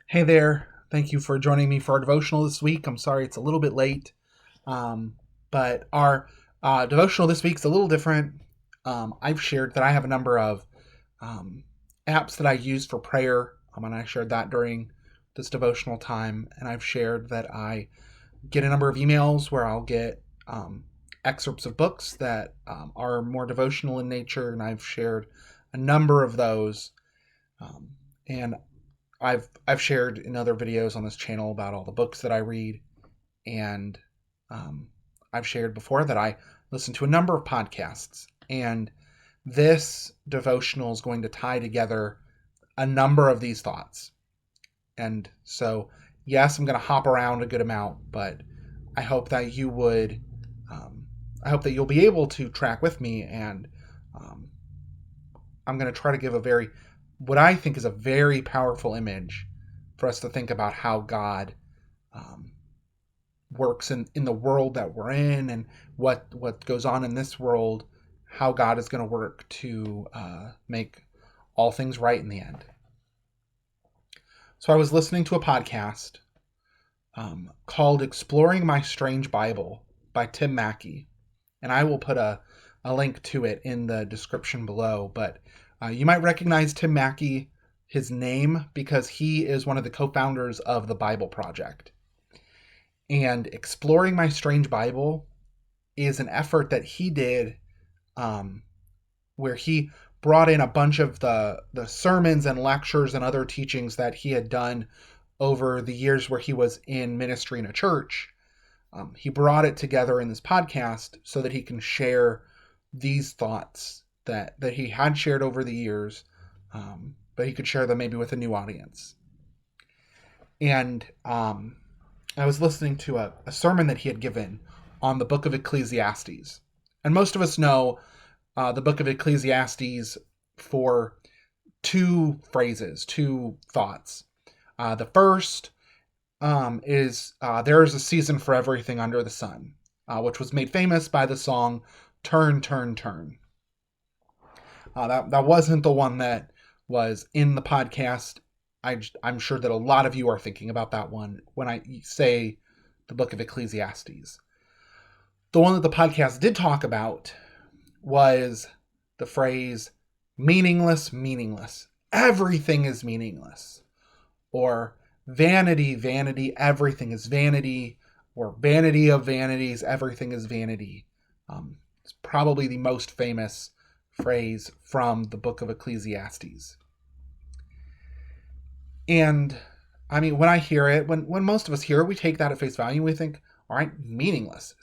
Hey there. Thank you for joining me for our devotional this week. I'm sorry it's a little bit late, um, but our devotional this week is a little different. I've shared that I have a number of um, apps that I use for prayer, and I shared that during this devotional time. And I've shared that I get a number of emails where I'll get excerpts of books that are more devotional in nature, and I've shared a number of those. Um, and I've shared in other videos on this channel about all the books that I read, and um, I've shared before that I listen to a number of podcasts, and this devotional is going to tie together a number of these thoughts. And so, yes, I'm going to hop around a good amount, but I hope that you would, um, I hope that you'll be able to track with me, and um, I'm going to try to give what I think is a very powerful image for us to think about how God um, works in the world that we're in, and what goes on in this world, how God is going to work to make all things right in the end. So I was listening to a podcast called Exploring My Strange Bible by Tim Mackie, and I will put a link to it in the description below. But you might recognize Tim Mackie, his name, because he is one of the co-founders of the Bible Project. And Exploring My Strange Bible is an effort that he did um, where he brought in a bunch of the sermons and lectures and other teachings that he had done over the years where he was in ministry in a church. He brought it together in this podcast so that he can share these thoughts that he had shared over the years, but he could share them maybe with a new audience. And I was listening to a sermon that he had given on the book of Ecclesiastes. And most of us know the book of Ecclesiastes for two phrases, two thoughts. The first is there is a season for everything under the sun, which was made famous by the song Turn, Turn, Turn. That wasn't the one that was in the podcast. I'm sure that a lot of you are thinking about that one when I say the book of Ecclesiastes. The one that the podcast did talk about was the phrase meaningless, meaningless. Everything is meaningless. Or vanity, vanity, everything is vanity. Or vanity of vanities, everything is vanity. It's probably the most famous phrase from the book of Ecclesiastes. And I mean, when I hear it, when most of us hear it, we take that at face value and we think, all right, meaningless.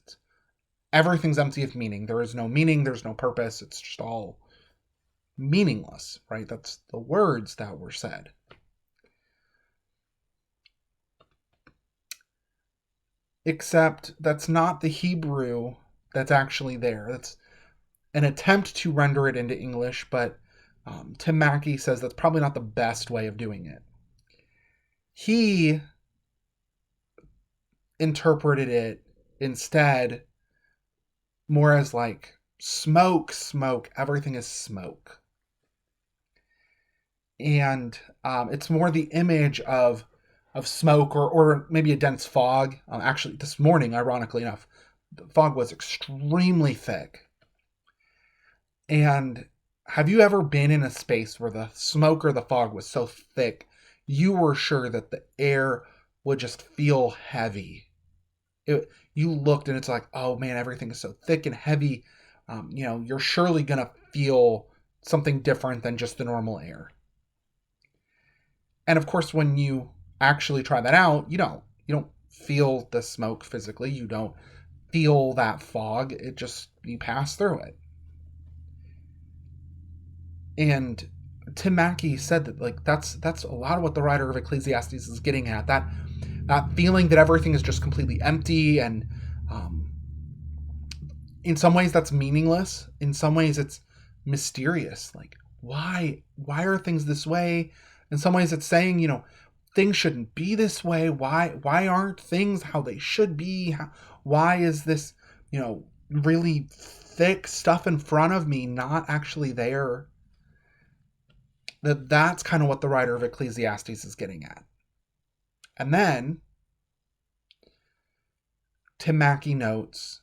Everything's empty of meaning. There is no meaning, there's no purpose. It's just all meaningless, right? That's the words that were said. Except that's not the Hebrew that's actually there. That's an attempt to render it into English, but Tim Mackie says that's probably not the best way of doing it. He interpreted it instead more as like smoke, smoke, everything is smoke. And it's more the image of smoke or maybe a dense fog. Actually, this morning, ironically enough, the fog was extremely thick. And have you ever been in a space where the smoke or the fog was so thick you were sure that the air would just feel heavy? You looked and it's like, oh man, everything is so thick and heavy. You're surely going to feel something different than just the normal air. And of course, when you actually try that out, you don't. You don't feel the smoke physically. You don't feel that fog. It just, you pass through it. And Tim Mackie said that like that's a lot of what the writer of Ecclesiastes is getting at. That feeling that everything is just completely empty, and in some ways that's meaningless. In some ways it's mysterious. Like why are things this way? In some ways it's saying, things shouldn't be this way. Why aren't things how they should be? Why is this, really thick stuff in front of me not actually there? That's kind of what the writer of Ecclesiastes is getting at. And then Tim Mackie notes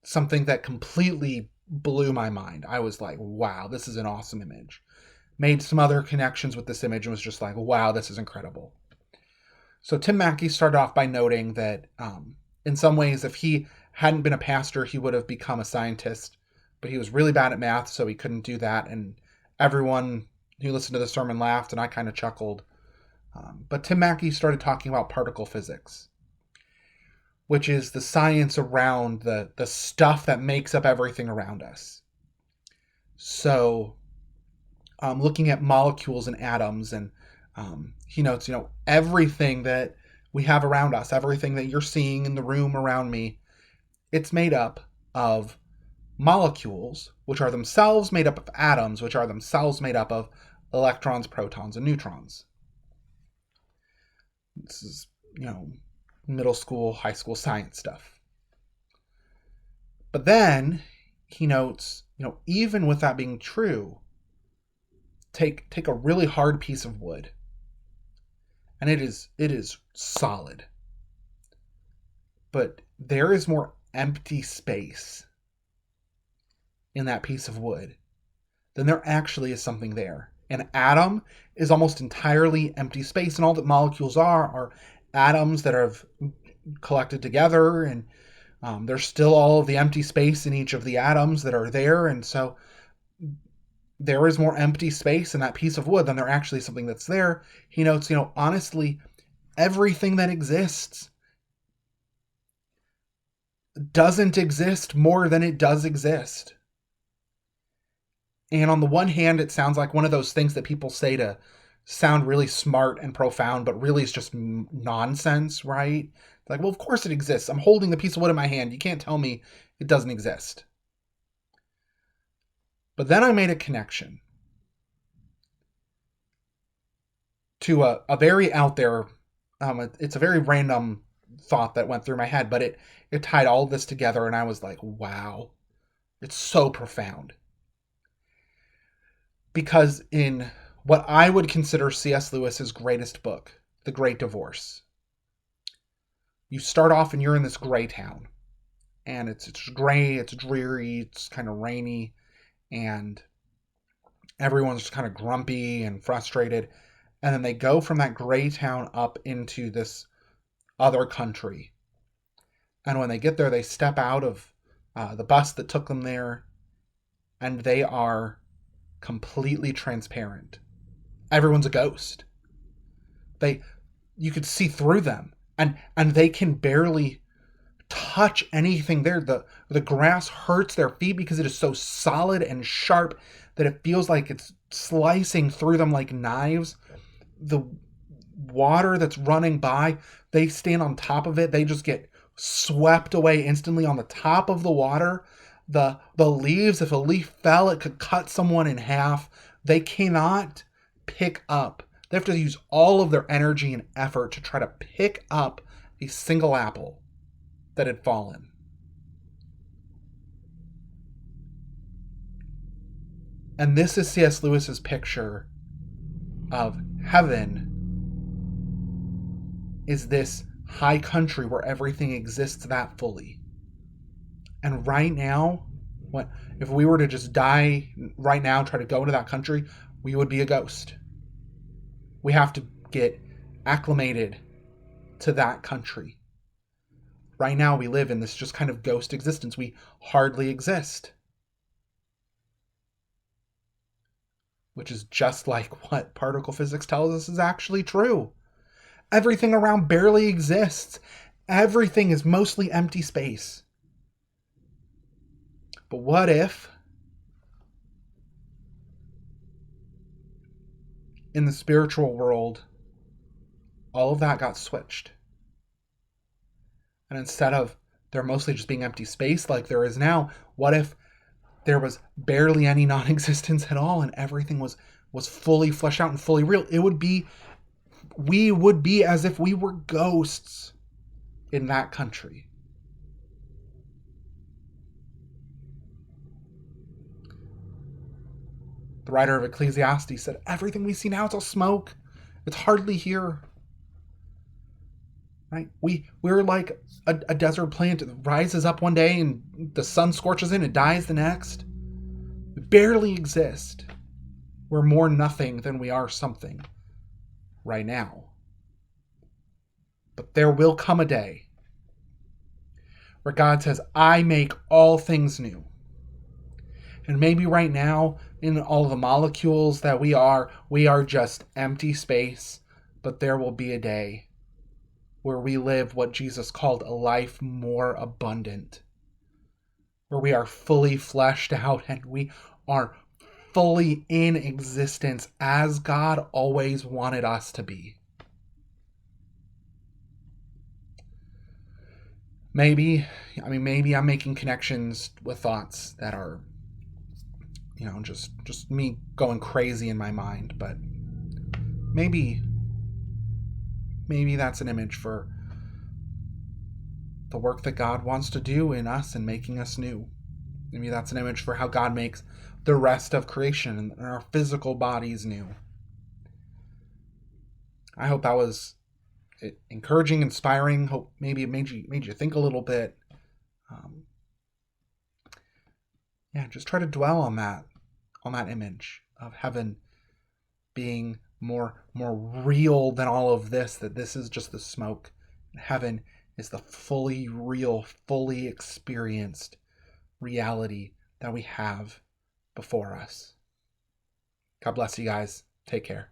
something that completely blew my mind. I was like, wow, this is an awesome image. Made some other connections with this image and was just like, wow, this is incredible. So Tim Mackie started off by noting that in some ways, if he hadn't been a pastor, he would have become a scientist, but he was really bad at math, so he couldn't do that. And everyone who listened to the sermon laughed, and I kind of chuckled. But Tim Mackie started talking about particle physics, which is the science around the stuff that makes up everything around us. So looking at molecules and atoms, and he notes, everything that we have around us, everything that you're seeing in the room around me, it's made up of molecules, which are themselves made up of atoms, which are themselves made up of electrons, protons, and neutrons. This is, middle school, high school science stuff. But then he notes, even with that being true, take a really hard piece of wood, and it is solid, but there is more empty space in that piece of wood than there actually is something there. An atom is almost entirely empty space, and all that molecules are atoms that have collected together, and there's still all of the empty space in each of the atoms that are there, and so there is more empty space in that piece of wood than there actually is something that's there. He notes, honestly, everything that exists doesn't exist more than it does exist. And on the one hand, it sounds like one of those things that people say to sound really smart and profound, but really is just nonsense, right? Like, well, of course it exists. I'm holding the piece of wood in my hand. You can't tell me it doesn't exist. But then I made a connection to a very out there, it's a very random thought that went through my head, but it tied all of this together, and I was like, wow, it's so profound. Because in what I would consider C.S. Lewis's greatest book, The Great Divorce, you start off and you're in this gray town, and it's gray, it's dreary, it's kind of rainy, and everyone's just kind of grumpy and frustrated. And then they go from that gray town up into this other country. And when they get there, they step out of the bus that took them there, and they are completely transparent. Everyone's a ghost. You could see through them, and they can barely touch anything there. The grass hurts their feet because it is so solid and sharp that it feels like it's slicing through them like knives. The water that's running by, they stand on top of it. They just get swept away instantly on the top of the water. The leaves, if a leaf fell, it could cut someone in half. They cannot pick up. They have to use all of their energy and effort to try to pick up a single apple that had fallen. And this is C.S. Lewis's picture of heaven, is this high country where everything exists that fully. And right now, if we were to just die right now, try to go into that country, we would be a ghost. We have to get acclimated to that country. Right now, we live in this just kind of ghost existence. We hardly exist. Which is just like what particle physics tells us is actually true. Everything around barely exists. Everything is mostly empty space. But what if in the spiritual world, all of that got switched? And instead of there mostly just being empty space like there is now, what if there was barely any non-existence at all and everything was fully fleshed out and fully real? We would be as if we were ghosts in that country. The writer of Ecclesiastes said, everything we see now is all smoke. It's hardly here. right? We're like a desert plant that rises up one day and the sun scorches in and dies the next. We barely exist. We're more nothing than we are something right now. But there will come a day where God says, I make all things new. And maybe right now, in all the molecules that we are just empty space. But there will be a day where we live what Jesus called a life more abundant, where we are fully fleshed out and we are fully in existence as God always wanted us to be. Maybe I'm making connections with thoughts that are, just me going crazy in my mind, but maybe that's an image for the work that God wants to do in us and making us new. Maybe that's an image for how God makes the rest of creation and our physical bodies new. I hope that was encouraging, inspiring. Hope maybe it made you think a little bit. Just try to dwell on that image of heaven being more real than all of this. That this is just the smoke. Heaven is the fully real, fully experienced reality that we have before us. God bless you guys. Take care.